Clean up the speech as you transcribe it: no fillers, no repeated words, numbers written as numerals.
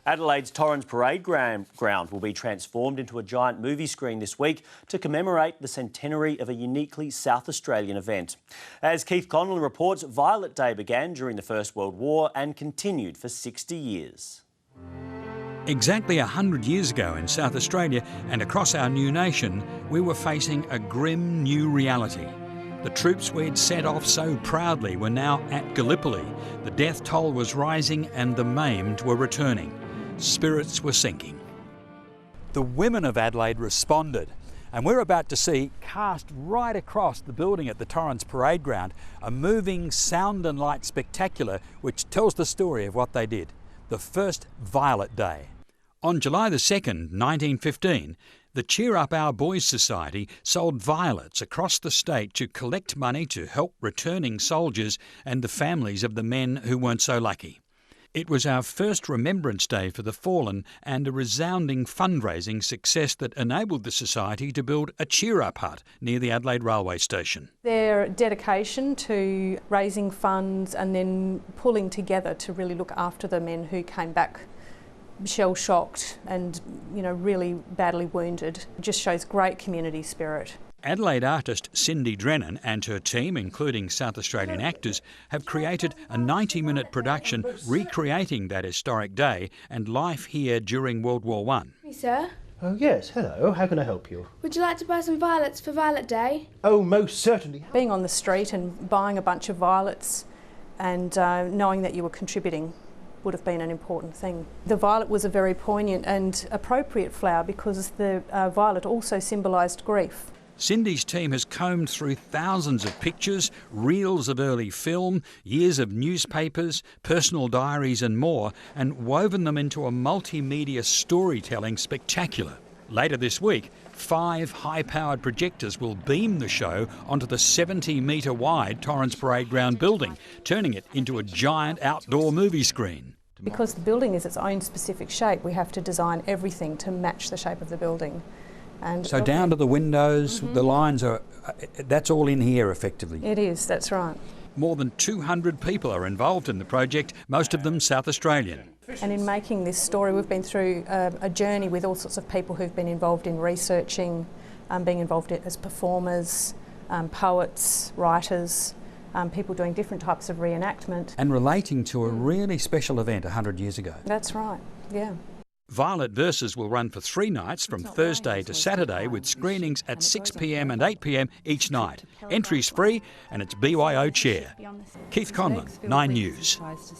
Adelaide's Torrens parade ground will be transformed into a giant movie screen this week to commemorate the centenary of a uniquely South Australian event. As Keith Conlon reports, Violet Day began during the First World War and continued for 60 years. Exactly 100 years ago in South Australia and across our new nation, we were facing a grim new reality. The troops we'd sent off so proudly were now at Gallipoli. The death toll was rising and the maimed were returning. Spirits were sinking. The women of Adelaide responded, and we're about to see, cast right across the building at the Torrens parade ground, a moving sound and light spectacular which tells the story of what they did. The first Violet Day. On July the 2nd, 1915, the Cheer Up Our Boys Society sold violets across the state to collect money to help returning soldiers and the families of the men who weren't so lucky. It was our first Remembrance Day for the fallen and a resounding fundraising success that enabled the society to build a cheer-up hut near the Adelaide railway station. Their dedication to raising funds and then pulling together to really look after the men who came back shell-shocked and, really badly wounded just shows great community spirit. Adelaide artist Cindy Drennan and her team, including South Australian actors, have created a 90-minute production recreating that historic day and life here during World War I. Hey, sir. Oh yes, hello. How can I help you? Would you like to buy some violets for Violet Day? Oh, most certainly. Being on the street and buying a bunch of violets and knowing that you were contributing would have been an important thing. The violet was a very poignant and appropriate flower because the violet also symbolised grief. Cindy's team has combed through thousands of pictures, reels of early film, years of newspapers, personal diaries and more, and woven them into a multimedia storytelling spectacular. Later this week, 5 high-powered projectors will beam the show onto the 70-metre wide Torrens Parade Ground building, turning it into a giant outdoor movie screen. Because the building is its own specific shape, we have to design everything to match the shape of the building. And so down to the windows, the lines are, that's all in here effectively? It is, that's right. More than 200 people are involved in the project, most of them South Australian. And in making this story, we've been through a journey with all sorts of people who've been involved in researching, being involved as performers, poets, writers, people doing different types of reenactment. And relating to a really special event 100 years ago. That's right, yeah. Violet Verses will run for 3 nights from Thursday to Saturday with screenings at 6 p.m. and 8 p.m. each night. Entry's free and it's BYO chair. Keith Conlon, 9 News.